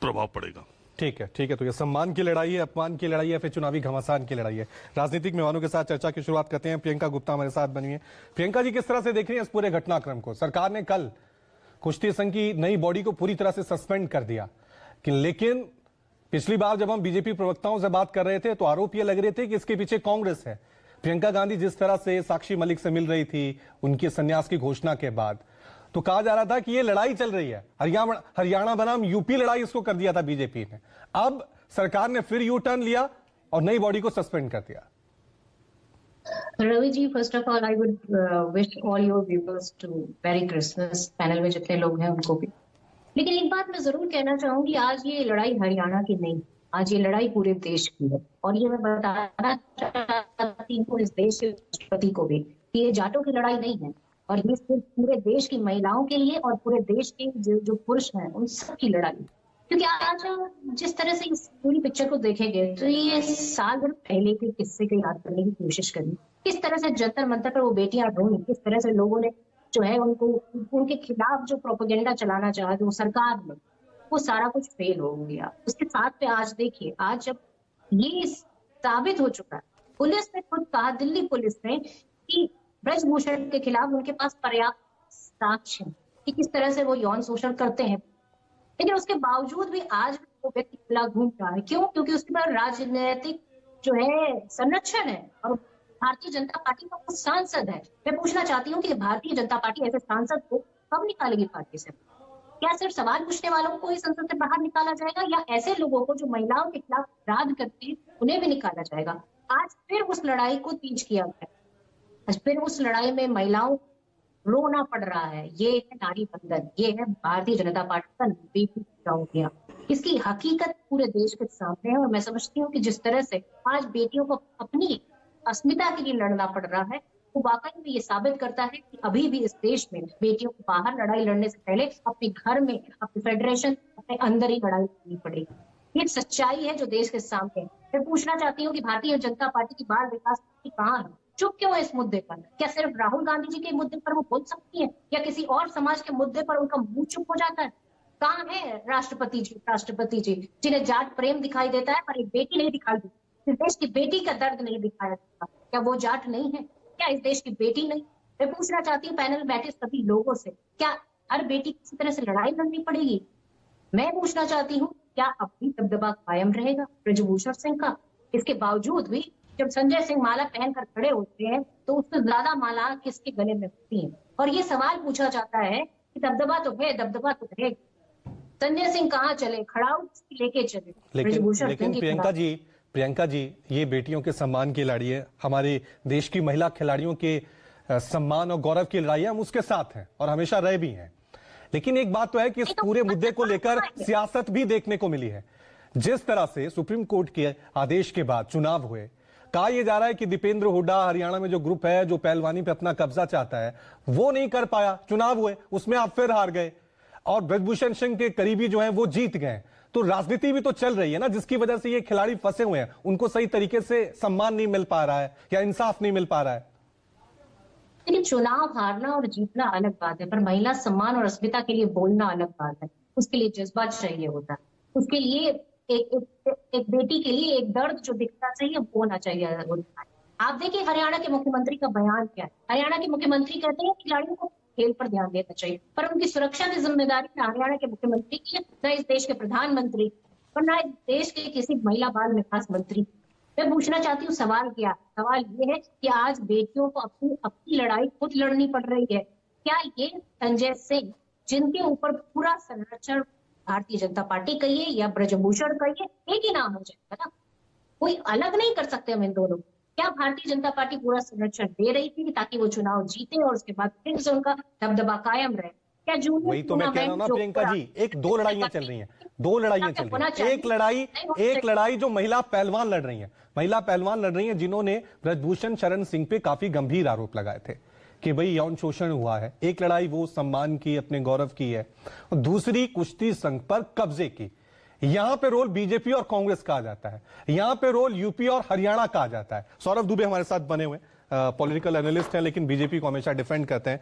प्रभाव पड़ेगा। ठीक है। तो ये सम्मान की लड़ाई है, अपमान की लड़ाई है, फिर चुनावी घमासान की लड़ाई है। राजनीतिक मेहमानों के साथ चर्चा की शुरुआत करते हैं। प्रियंका गुप्ता हमारे साथ बनी है। प्रियंका जी, किस तरह से देख रही हैं इस पूरे घटनाक्रम को? सरकार ने कल कुश्ती संघ की नई बॉडी को पूरी तरह से सस्पेंड कर दिया, लेकिन पिछली बार जब हम बीजेपी प्रवक्ताओं से बात कर रहे थे तो आरोप ये लग रहे थे कि इसके पीछे कांग्रेस है। प्रियंका गांधी जिस तरह से साक्षी मलिक से मिल रही थी उनके संन्यास की घोषणा के बाद, तो कहा जा रहा था कि ये लड़ाई चल रही है, हरियाणा बनाम यूपी लड़ाई इसको कर दिया था बीजेपी ने। अब सरकार ने फिर यू टर्न लिया और नई बॉडी को सस्पेंड कर दिया। Ravi ji, first of all I would wish all your viewers to merry Christmas. Panel में जितने लोग हैं उनको भी। लेकिन एक बात मैं जरूर कहना चाहूंगी, आज ये लड़ाई हरियाणा की नहीं, आज ये लड़ाई पूरे देश की है। और ये मैं बताना चाहती हूँ इस देश के राष्ट्रपति को भी कि ये जाटों की लड़ाई नहीं है, और ये सिर्फ पूरे देश की महिलाओं के लिए और पूरे देश के जो पुरुष हैं उन सब की लड़ाई। क्योंकि आज जिस तरह से इस पूरी पिक्चर को देखेंगे तो ये साल भर पहले के किस्से को याद करने की कोशिश करी, किस तरह से जंतर मंतर पर वो बेटियां ढूंढी, किस तरह से लोगों ने जो है उनको उनके खिलाफ जो प्रोपेगेंडा चलाना चाहा जो सरकार ने, वो सारा कुछ फेल हो गया। उसके साथ पे आज देखिए, आज जब ये साबित हो चुका है, पुलिस ने खुद कहा, दिल्ली पुलिस ने, कि ब्रजभूषण के खिलाफ उनके पास पर्याप्त साक्ष्य है कि किस तरह से वो यौन शोषण करते हैं। लेकिन उसके बावजूद भी आज वो व्यक्ति खुला घूम रहा है। क्यों? क्योंकि उसके पास राजनीतिक जो है संरक्षण है और भारतीय जनता पार्टी का कुछ सांसद है। मैं पूछना चाहती हूँ कि भारतीय जनता पार्टी ऐसे सांसद को कब निकालेगी पार्टी से? क्या सिर्फ सवाल पूछने वालों को ही संसद से बाहर निकाला जाएगा, या ऐसे लोगों को जो महिलाओं के खिलाफ अपराध करते हैं उन्हें भी निकाला जाएगा? आज फिर उस लड़ाई को तेज किया गया, आज फिर उस लड़ाई में महिलाओं रोना पड़ रहा है। ये है नारी बंधन, ये है भारतीय जनता पार्टी का बेटी गया। इसकी हकीकत पूरे देश के सामने है। और मैं समझती हूँ कि जिस तरह से आज बेटियों को अपनी अस्मिता के लिए लड़ना पड़ रहा है, वो वाकई में ये साबित करता है कि अभी भी इस देश में बेटियों को बाहर लड़ाई लड़ने से पहले अपने घर में, अपने फेडरेशन, अपने अंदर ही लड़ाई लड़नी पड़ेगी। ये सच्चाई है जो देश के सामने है। मैं पूछना चाहती हूँ कि भारतीय जनता पार्टी की बाल विकास पार्टी कहाँ है? चुप क्यों है इस मुद्दे पर? क्या सिर्फ राहुल गांधी जी के मुद्दे पर वो बोल सकती है, या किसी और समाज के मुद्दे पर उनका मुंह चुप हो जाता है? कहाँ है राष्ट्रपति जी जिन्हें जाट प्रेम दिखाई देता है पर एक बेटी नहीं दिखाई देती? इस देश की बेटी का दर्द नहीं दिखाया जाता। क्या वो जाट नहीं है? क्या इस देश की बेटी नहीं? मैं पूछना चाहती हूँ पैनल बैठे सभी लोगों से, क्या हर बेटी किसी तरह से लड़ाई लड़नी पड़ेगी? मैं पूछना चाहती हूँ, क्या अब भी दबदबा कायम रहेगा ब्रजभूषण सिंह का? इसके बावजूद भी जब संजय सिंह माला पहनकर खड़े होते हैं तो उससे ज्यादा माला किसके गले में होती है? और ये सवाल पूछा जाता है कि दबदबा तो है, दबदबा तो है, संजय सिंह कहाँ चले, खड़ाऊ लेके चले। लेकिन प्रियंका जी, ये बेटियों के सम्मान की लड़ाई है, हमारे देश की महिला खिलाड़ियों के सम्मान और गौरव की लड़ाई है। हम उसके साथ हैं और हमेशा रहे भी हैं। लेकिन एक बात तो है कि इस पूरे मुद्दे को लेकर सियासत भी देखने को मिली है। जिस तरह से सुप्रीम कोर्ट के आदेश के बाद चुनाव हुए, कहा यह जा रहा है कि दीपेंद्र हुड्डा हरियाणा में जो ग्रुप है जो पहलवानी पे अपना कब्जा चाहता है वो नहीं कर पाया। चुनाव हुए, उसमें आप फिर हार गए और ब्रजभूषण सिंह के करीबी जो हैं वो जीत गए। तो राजनीति भी तो चल रही है ना, जिसकी वजह से ये खिलाड़ी फंसे हुए हैं, उनको सही तरीके से सम्मान नहीं मिल पा रहा है या इंसाफ नहीं मिल पा रहा है। लेकिन चुनाव हारना और जीतना अलग बात है, पर महिला सम्मान और अस्मिता के लिए बोलना अलग बात है। उसके लिए जज्बा चाहिए होता है, उसके लिए एक बेटी के लिए एक दर्द जो दिखना चाहिए वो होना चाहिए होता है। आप देखिए हरियाणा के मुख्यमंत्री का बयान क्या है। हरियाणा के मुख्यमंत्री कहते हैं कि खिलाड़ियों को खेल पर ध्यान देना चाहिए, पर उनकी सुरक्षा की जिम्मेदारी न हरियाणा के मुख्यमंत्री की है, न इस देश के प्रधानमंत्री और न इस देश के किसी महिला बाल विकास मंत्री। मैं पूछना चाहती हूँ सवाल क्या? सवाल ये है कि आज बेटियों को अपनी लड़ाई खुद लड़नी पड़ रही है। क्या ये संजय सिंह, जिनके ऊपर पूरा संरक्षण भारतीय जनता पार्टी कहिए या ब्रजभूषण कहिए, एक ही नाम हो जाएगा ना, कोई अलग नहीं कर सकते हम इन दोनों। क्या भारतीय जनता पार्टी पूरा संरक्षण दे रही थी ताकि वो चुनाव जीते और उसके बाद फिर से उनका दबदबा कायम रहे? क्या वही तो मैं कह रहा हूं ना प्रियंका जी, दो लड़ाइयां चल रही हैं, दो लड़ाइयां चल रही हैं। एक लड़ाई जो महिला पहलवान लड़ रही हैं, जिन्होंने ब्रजभूषण शरण सिंह पे काफी गंभीर आरोप लगाए थे कि भाई यौन शोषण हुआ है। एक लड़ाई वो सम्मान की, अपने गौरव की है, और दूसरी कुश्ती संघ पर कब्जे की। यहां पे रोल बीजेपी और कांग्रेस का आ जाता है, यहां पे रोल यूपी और हरियाणा का आ जाता है। सौरभ दुबे हमारे साथ बने हुए पॉलिटिकल एनालिस्ट हैं, लेकिन बीजेपी को हमेशा डिफेंड करते हैं।